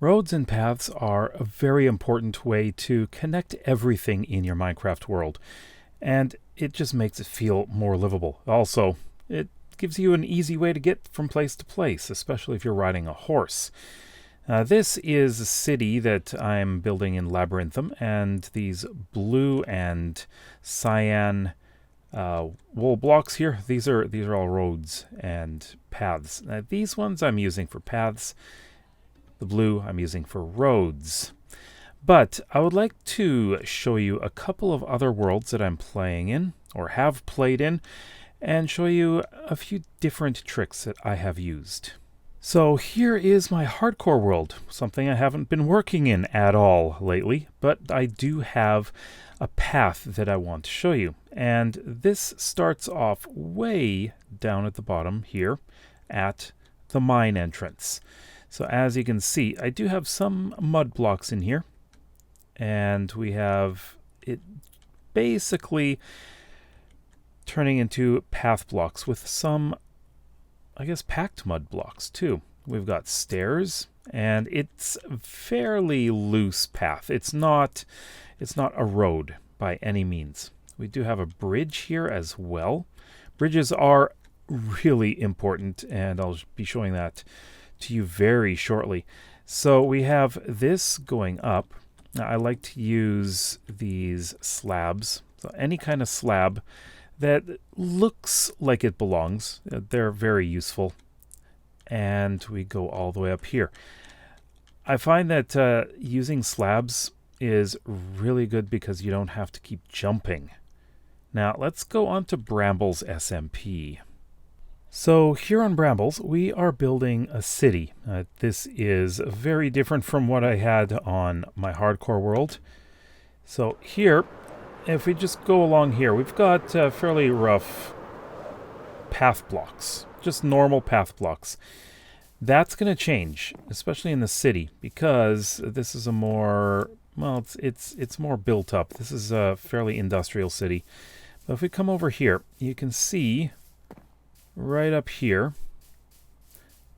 Roads and paths are a very important way to connect everything in your Minecraft world, and it just makes it feel more livable. Also, it gives you an easy way to get from place to place, especially if you're riding a horse. This is a city that I'm building in Labyrinthum, and these blue and cyan wool blocks here, these are all roads and paths. Now, these ones I'm using for paths. The blue I'm using for roads. But I would like to show you a couple of other worlds that I'm playing in, or have played in, and show you a few different tricks that I have used. So here is my hardcore world, something I haven't been working in at all lately, but I do have a path that I want to show you. And this starts off way down at the bottom here at the mine entrance. So as you can see, I do have some mud blocks in here, and we have it basically turning into path blocks with some, I guess, packed mud blocks too. We've got stairs, and it's a fairly loose path. It's not a road by any means. We do have a bridge here as well. Bridges are really important, and I'll be showing that to you very shortly. So we have this going up. Now, I like to use these slabs. So any kind of slab that looks like it belongs. They're very useful. And we go all the way up here. I find that using slabs is really good because you don't have to keep jumping. Now let's go on to Brambles SMP. So here on Brambles, we are building a city. This is very different from what I had on my hardcore world. So here, if we just go along here, we've got fairly rough path blocks, just normal path blocks. That's going to change, especially in the city, because this is a more, well, it's more built up. This is a fairly industrial city. But if we come over here, you can see right up here,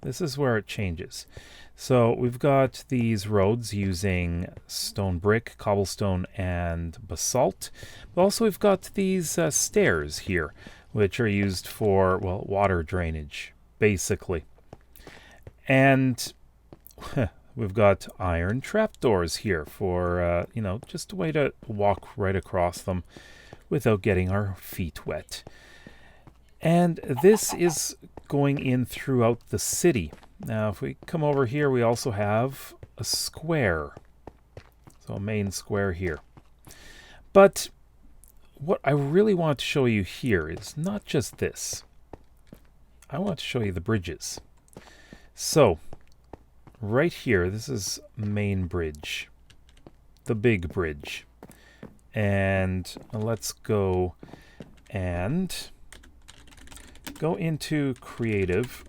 this is where it changes. So we've got these roads using stone brick, cobblestone, and basalt. But also we've got these stairs here, which are used for, well, water drainage, basically. And we've got iron trapdoors here for, just a way to walk right across them without getting our feet wet. And this is going in throughout the city. Now, if we come over here, we also have a square. So a main square here. But what I really want to show you here is not just this. I want to show you the bridges. So, right here, this is main bridge. The big bridge. And let's go and go into creative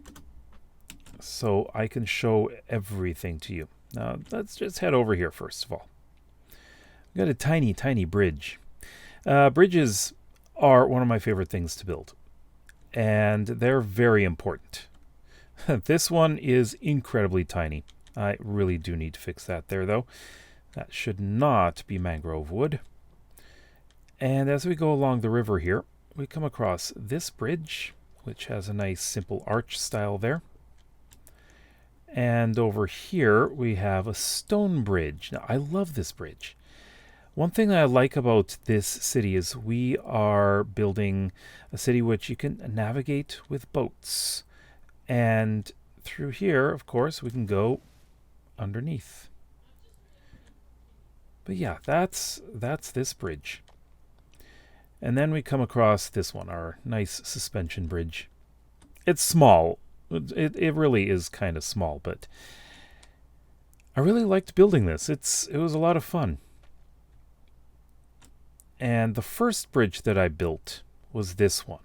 so I can show everything to you. Now, let's just head over here first of all. We've got a tiny, tiny bridge. Bridges are one of my favorite things to build, and they're very important. This one is incredibly tiny. I really do need to fix that there, though. That should not be mangrove wood. And as we go along the river here, we come across this bridge, which has a nice simple arch style there. And over here we have a stone bridge. Now I love this bridge. One thing that I like about this city is we are building a city which you can navigate with boats. And through here, of course, we can go underneath. But yeah, that's this bridge. And then we come across this one, our nice suspension bridge. It's small. It really is kind of small, but I really liked building this. It was a lot of fun. And the first bridge that I built was this one.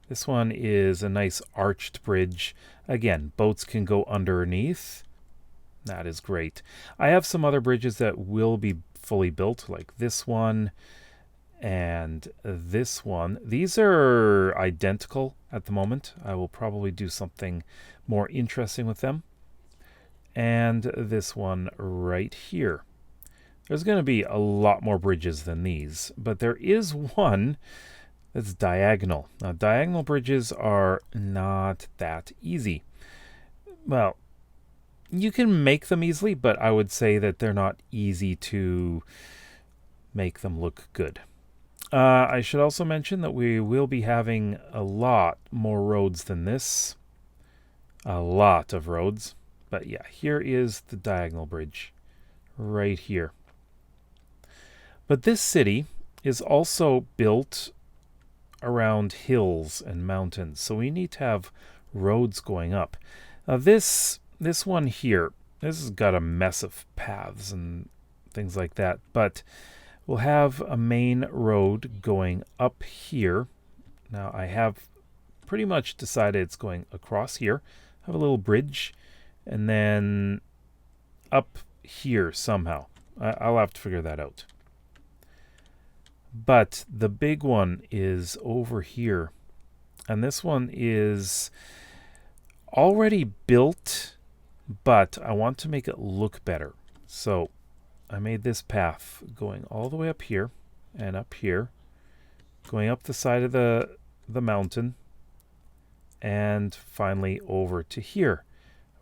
This one is a nice arched bridge. Again, boats can go underneath. That is great. I have some other bridges that will be fully built, like this one and this one. These are identical at the moment. I will probably do something more interesting with them. and this one right here. There's going to be a lot more bridges than these, but there is one that's diagonal. Now, diagonal bridges are not that easy. Well, you can make them easily, but I would say that they're not easy to make them look good. I should also mention that we will be having a lot more roads than this. A lot of roads. But yeah, here is the diagonal bridge. Right here. But this city is also built around hills and mountains. So we need to have roads going up. Now this one here, this has got a mess of paths and things like that. But we'll have a main road going up here. Now I have pretty much decided it's going across here. Have a little bridge. And then up here somehow. I'll have to figure that out. But the big one is over here. And this one is already built, but I want to make it look better. So I made this path going all the way up here and up here, going up the side of the mountain, and finally over to here,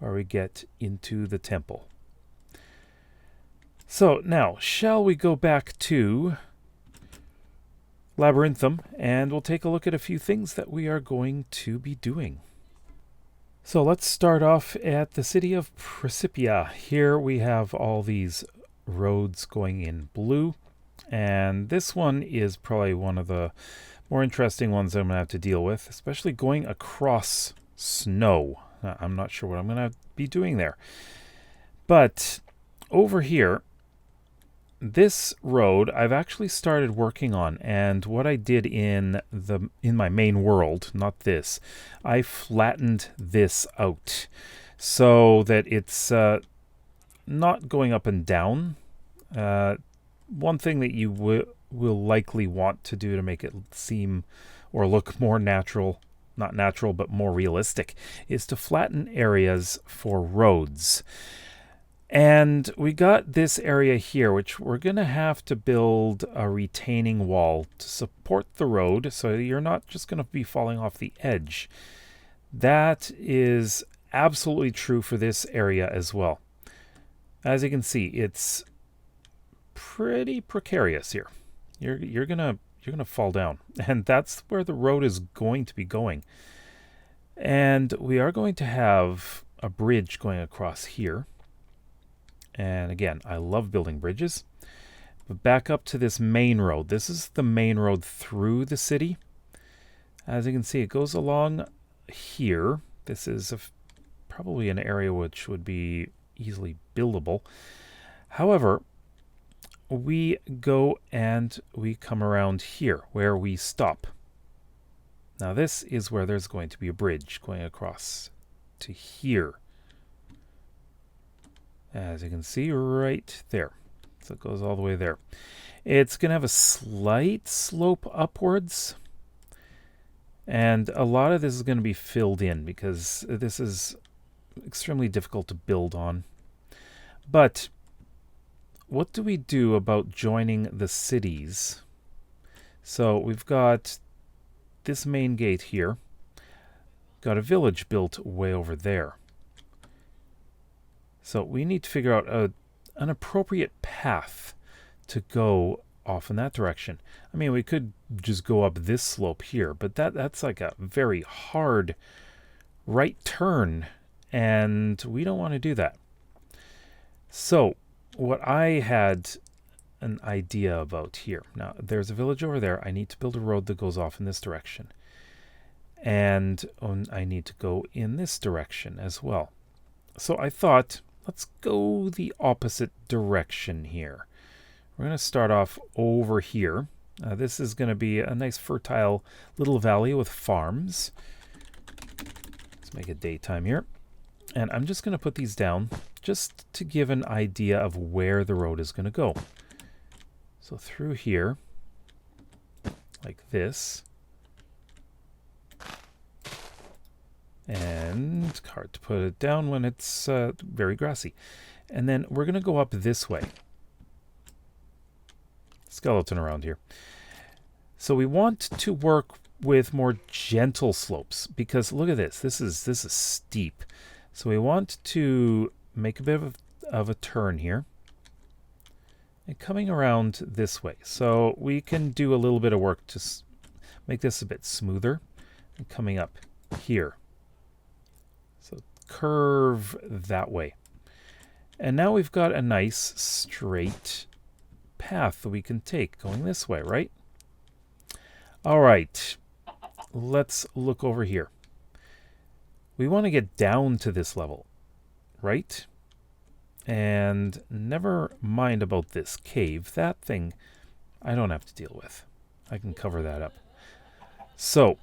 where we get into the temple. So now, shall we go back to Labyrinthum, and we'll take a look at a few things that we are going to be doing. So let's start off at the city of Principia. Here we have all these roads going in blue, and this one is probably one of the more interesting ones I'm going to have to deal with, especially going across snow. I'm not sure what I'm going to be doing there. But over here, this road I've actually started working on, and what I did in my main world, not this, I flattened this out so that it's not going up and down. One thing that you will likely want to do to make it seem or look more natural, not natural, but more realistic, is to flatten areas for roads. And we got this area here, which we're going to have to build a retaining wall to support the road, so you're not just going to be falling off the edge. That is absolutely true for this area as well. As you can see, it's pretty precarious here. You're gonna fall down, and that's where the road is going to be going. And we are going to have a bridge going across here. And again, I love building bridges. But back up to this main road. This is the main road through the city. As you can see, it goes along here. This is probably an area which would be easily buildable. However, we go and we come around here where we stop. Now this is where there's going to be a bridge going across to here. As you can see right there. So it goes all the way there. It's going to have a slight slope upwards. And a lot of this is going to be filled in because this is extremely difficult to build on. But what do we do about joining the cities? So we've got this main gate here. Got a village built way over there. So we need to figure out an appropriate path to go off in that direction. I mean, we could just go up this slope here, but that's like a very hard right turn, and we don't want to do that. So what I had an idea about here. Now, there's a village over there. I need to build a road that goes off in this direction. And I need to go in this direction as well. So I thought, let's go the opposite direction here. We're going to start off over here. This is going to be a nice fertile little valley with farms. Let's make it daytime here. And I'm just going to put these down just to give an idea of where the road is going to go. So through here, like this. And hard to put it down when it's very grassy. And then we're going to go up this way. Skeleton around here. So we want to work with more gentle slopes because look at this. This is steep. So we want to make a bit of a turn here. And coming around this way. So we can do a little bit of work to make this a bit smoother. And coming up here. So curve that way. And now we've got a nice straight path that we can take going this way, right? All right. Let's look over here. We want to get down to this level, right? And never mind about this cave. That thing I don't have to deal with. I can cover that up. So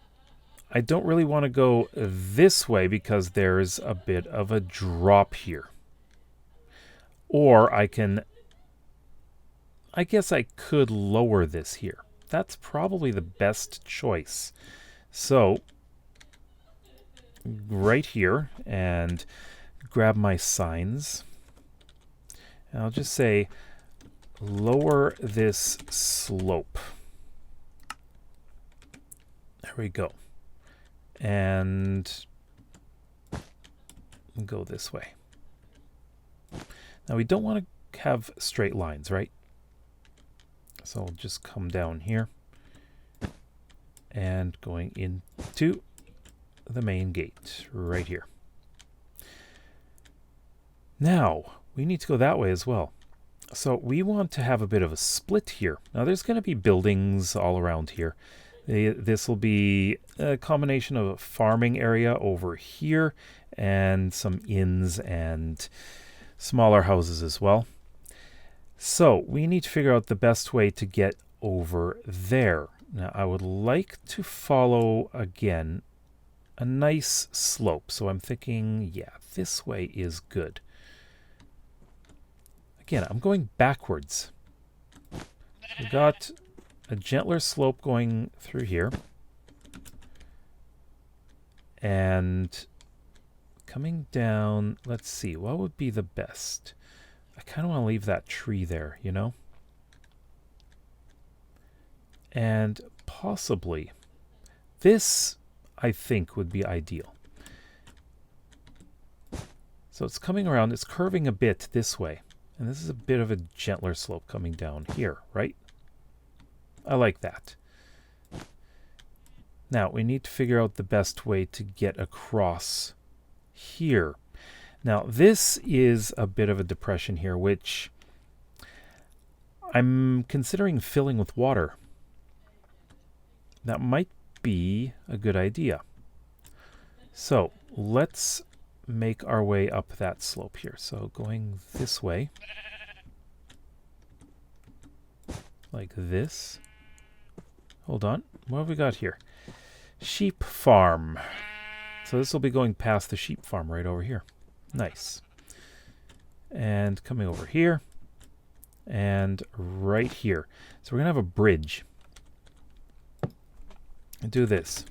I don't really want to go this way because there's a bit of a drop here. Or I guess I could lower this here. That's probably the best choice. So right here and grab my signs. And I'll just say lower this slope. There we go. And go this way. Now we don't want to have straight lines, right? So I'll just come down here and going into the main gate right here. Now we need to go that way as well. So we want to have a bit of a split here. Now there's going to be buildings all around here. This will be a combination of a farming area over here and some inns and smaller houses as well. So we need to figure out the best way to get over there. Now I would like to follow again a nice slope. So I'm thinking, yeah, this way is good. Again, I'm going backwards. We got a gentler slope going through here. And coming down, let's see, what would be the best? I kind of want to leave that tree there, you know? And possibly this, I think, would be ideal. So it's coming around, it's curving a bit this way. And this is a bit of a gentler slope coming down here, right? I like that. Now, we need to figure out the best way to get across here. Now, this is a bit of a depression here, which I'm considering filling with water. That might be a good idea. So, let's make our way up that slope here. So, going this way. Like this. Hold on. What have we got here? Sheep farm. So this will be going past the sheep farm right over here. Nice. And coming over here. And right here. So we're going to have a bridge. And do this.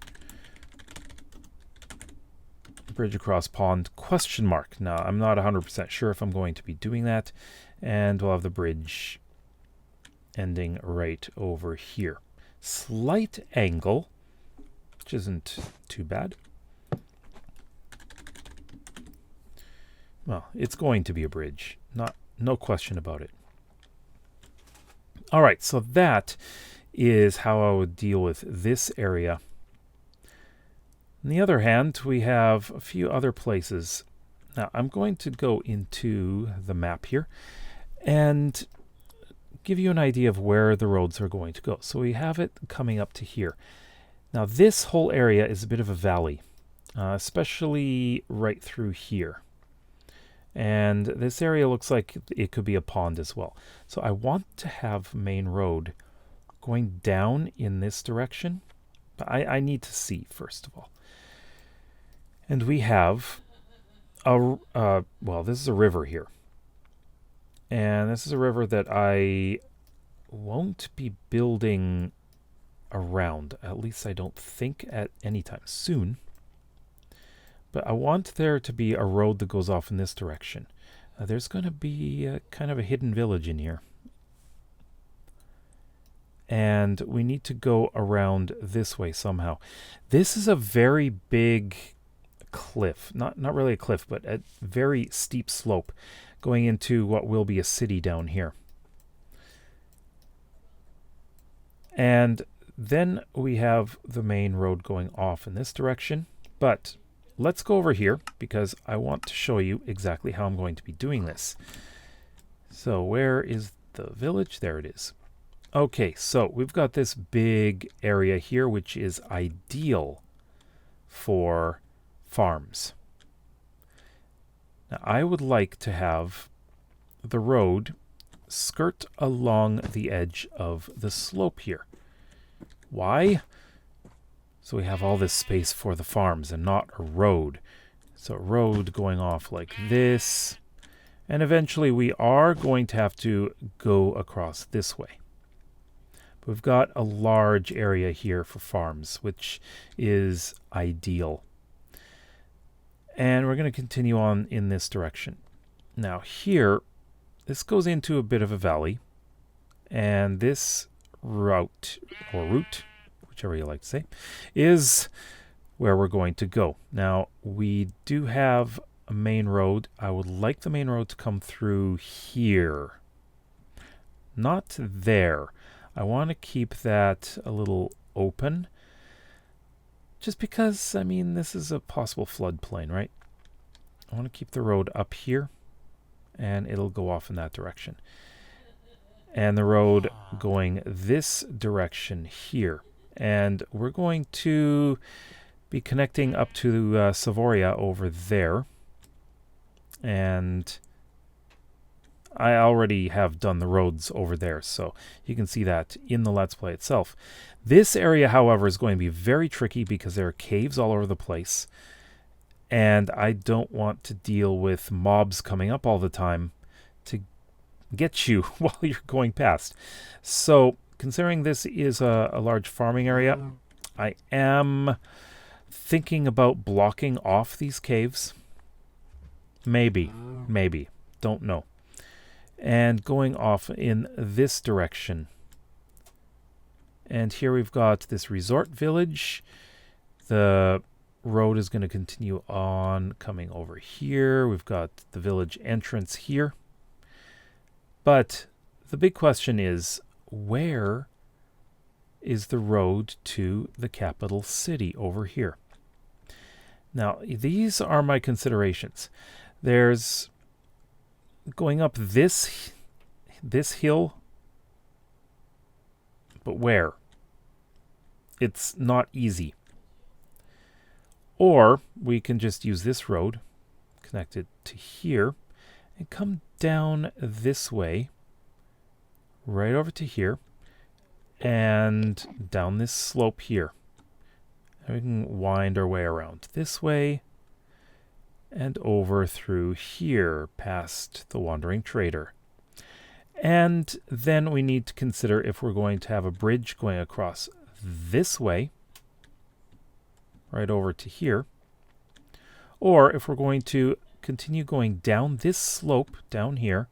Bridge across pond, question mark. Now, I'm not 100% sure if I'm going to be doing that. And we'll have the bridge ending right over here. Slight angle, which isn't too bad. Well, it's going to be a bridge. No question about it. All right, so that is how I would deal with this area. On the other hand, we have a few other places. Now, I'm going to go into the map here and give you an idea of where the roads are going to go. So we have it coming up to here. Now, this whole area is a bit of a valley, especially right through here. And this area looks like it could be a pond as well. So I want to have main road going down in this direction. But I need to see, first of all. And we have well, this is a river here. And this is a river that I won't be building around. At least I don't think at any time soon. But I want there to be a road that goes off in this direction. There's going to be kind of a hidden village in here. And we need to go around this way somehow. This is a very big cliff. Not really a cliff, but a very steep slope going into what will be a city down here. And then we have the main road going off in this direction. But let's go over here because I want to show you exactly how I'm going to be doing this. So where is the village? There it is. Okay, so we've got this big area here, which is ideal for farms. Now, I would like to have the road skirt along the edge of the slope here. Why? So we have all this space for the farms and not a road. So a road going off like this. And eventually we are going to have to go across this way. We've got a large area here for farms, which is ideal. And we're going to continue on in this direction. Now here, this goes into a bit of a valley. And this route, whichever you like to say, is where we're going to go. Now, we do have a main road. I would like the main road to come through here. Not there. I want to keep that a little open. Just because, I mean, this is a possible floodplain, right? I want to keep the road up here. And it'll go off in that direction. And the road going this direction here. And we're going to be connecting up to Savoria over there. And I already have done the roads over there, so you can see that in the Let's Play itself. This area, however, is going to be very tricky because there are caves all over the place. And I don't want to deal with mobs coming up all the time to get you while you're going past. So, considering this is a large farming area, I am thinking about blocking off these caves. Maybe. Don't know. And going off in this direction. And here we've got this resort village. The road is going to continue on coming over here. We've got the village entrance here. But the big question is, where is the road to the capital city over here? Now, these are my considerations. There's going up this hill, but where? It's not easy. Or we can just use this road, connect it to here, and come down this way, right over to here, and down this slope here. And we can wind our way around this way, and over through here, past the Wandering Trader. And then we need to consider if we're going to have a bridge going across this way, right over to here, or if we're going to continue going down this slope down here,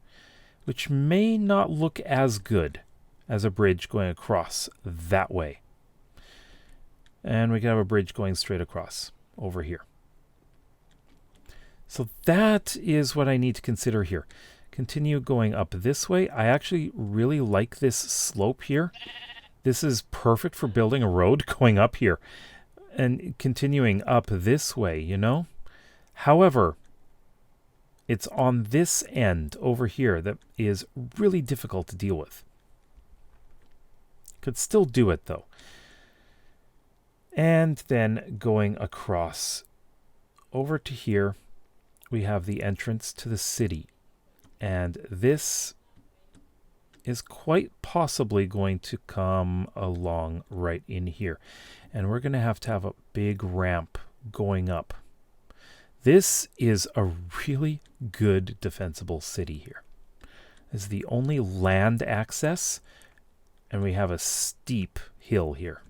which may not look as good as a bridge going across that way. And we can have a bridge going straight across over here. So that is what I need to consider here. Continue going up this way. I actually really like this slope here. This is perfect for building a road going up here and continuing up this way, you know? However, it's on this end over here that is really difficult to deal with. Could still do it though. And then going across over to here, we have the entrance to the city. And this is quite possibly going to come along right in here. And we're going to have a big ramp going up. This is a really good defensible city here. This is the only land access, and we have a steep hill here.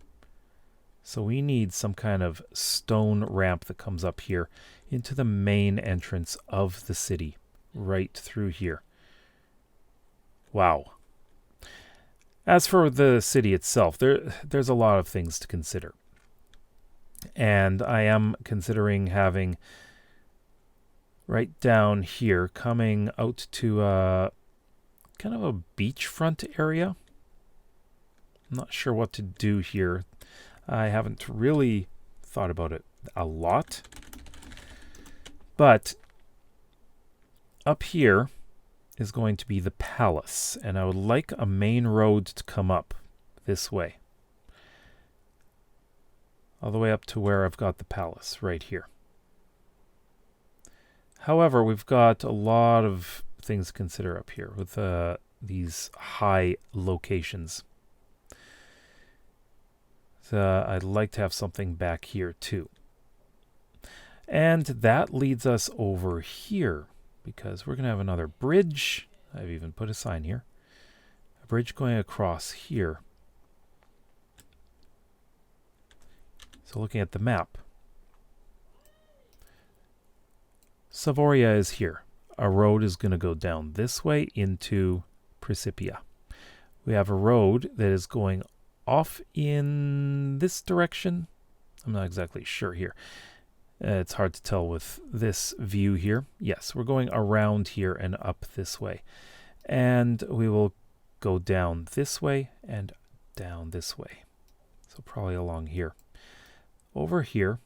So we need some kind of stone ramp that comes up here into the main entrance of the city, right through here. Wow. As for the city itself, there's a lot of things to consider. And I am considering having right down here, coming out to kind of a beachfront area. I'm not sure what to do here. I haven't really thought about it a lot. But up here is going to be the palace, and I would like a main road to come up this way. All the way up to where I've got the palace, right here. However, we've got a lot of things to consider up here with these high locations. So I'd like to have something back here too. And that leads us over here, because we're going to have another bridge. I've even put a sign here. A bridge going across here. So looking at the map, Savoria is here. A road is going to go down this way into Principia. We have a road that is going off in this direction. I'm not exactly sure here. It's hard to tell with this view here. Yes, we're going around here and up this way. And we will go down this way and down this way. So probably along here. Over here.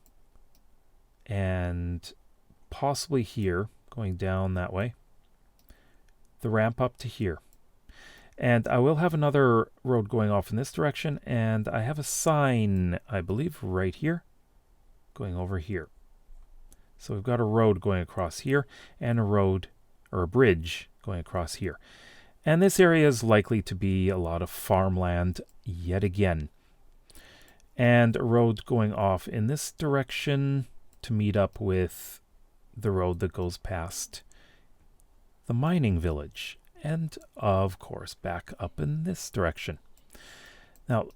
And possibly here, going down that way. The ramp up to here. And I will have another road going off in this direction. And I have a sign, I believe, right here. Going over here. So we've got a road going across here and a road or a bridge going across here. And this area is likely to be a lot of farmland yet again. And a road going off in this direction to meet up with the road that goes past the mining village. And of course back up in this direction. Now,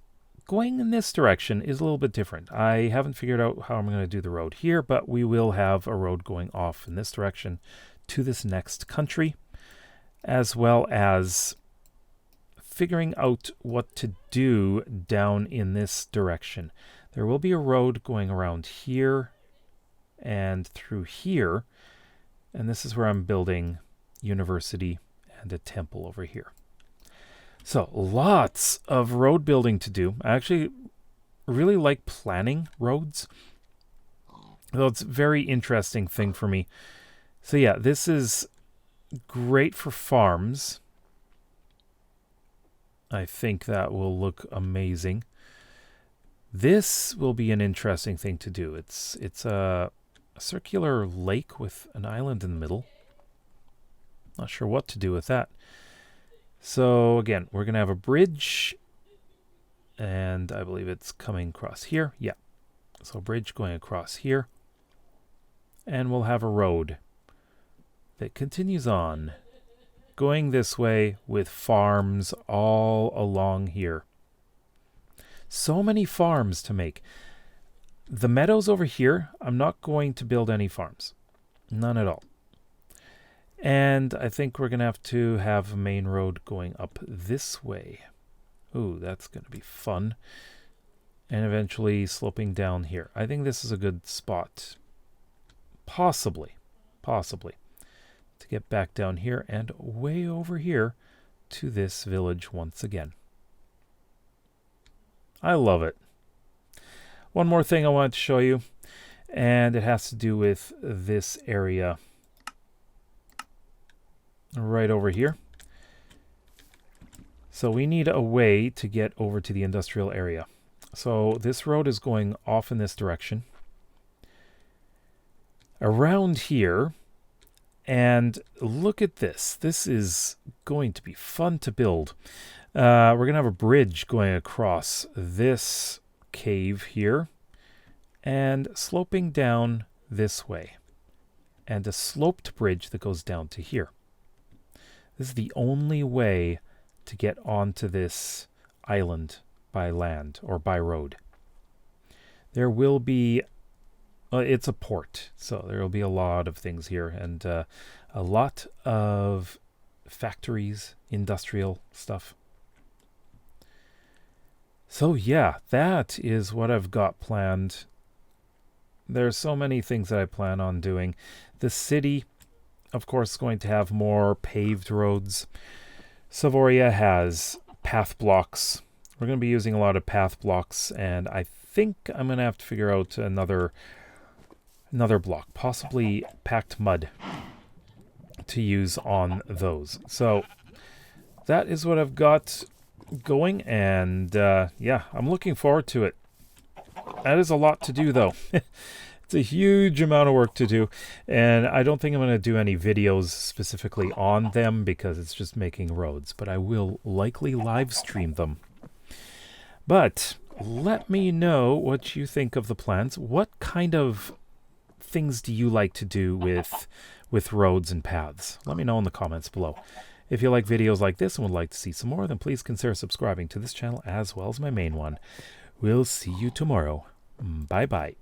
going in this direction is a little bit different. I haven't figured out how I'm going to do the road here, but we will have a road going off in this direction to this next country, as well as figuring out what to do down in this direction. There will be a road going around here and through here, and this is where I'm building university and a temple over here. So, lots of road building to do. I actually really like planning roads. Though it's a very interesting thing for me. So yeah, this is great for farms. I think that will look amazing. This will be an interesting thing to do. It's a circular lake with an island in the middle. Not sure what to do with that. So again, we're going to have a bridge, and I believe it's coming across here. Yeah, so a bridge going across here, and we'll have a road that continues on, going this way with farms all along here. So many farms to make. The meadows over here, I'm not going to build any farms. None at all. And I think we're going to have a main road going up this way. Ooh, that's going to be fun. And eventually sloping down here. I think this is a good spot. Possibly. To get back down here and way over here to this village once again. I love it. One more thing I wanted to show you. And it has to do with this area right over here. So we need a way to get over to the industrial area. So this road is going off in this direction. Around here. And look at this. This is going to be fun to build. We're going to have a bridge going across this cave here. And sloping down this way. And a sloped bridge that goes down to here. This is the only way to get onto this island by land or by road. there will be it's a port, so there will be a lot of things here, and a lot of factories, industrial stuff. So yeah, that is what I've got planned. There's so many things that I plan on doing. The city, of course, is going to have more paved roads. Savoria has path blocks. We're going to be using a lot of path blocks, and I think I'm going to have to figure out another block, possibly packed mud, to use on those. So that is what I've got going, and yeah, I'm looking forward to it. That is a lot to do, though. It's a huge amount of work to do, and I don't think I'm going to do any videos specifically on them because it's just making roads, but I will likely live stream them. But let me know what you think of the plans. What kind of things do you like to do with roads and paths? Let me know in the comments below. If you like videos like this and would like to see some more, then please consider subscribing to this channel as well as my main one. We'll see you tomorrow. Bye-bye.